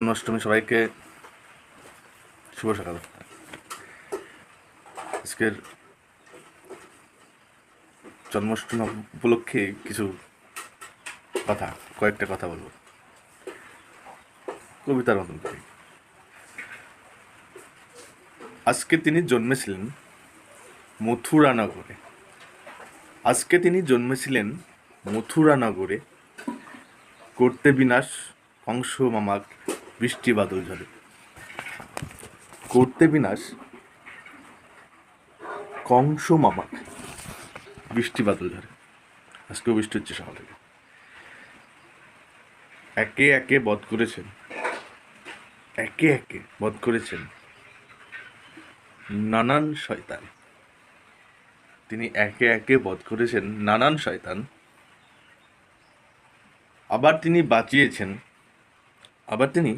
জন্মাষ্টমী সবাইকে শুভ সকাল। আজকের জন্মাষ্টমী উপলক্ষে কিছু কয়েকটা কথা বলবো কবিতার মতন করে। আজকে তিনি জন্মেছিলেন মথুরা নগরে। আজকে তিনি জন্মেছিলেন মথুরা নগরে, করতে বিনাশ কংস মামাক বৃষ্টি বাদল ঝরে। করতে বিনাশ কংস মামাক বৃষ্টি বাদল ঝরে। আজকেও বৃষ্টি হচ্ছে সকাল থেকে। একে একে বধ করেছেন, একে একে বধ করেছেন নানান শয়তান। তিনি একে একে বধ করেছেন নানান শয়তান। আবার তিনি বাঁচিয়েছেন, আবার তিনি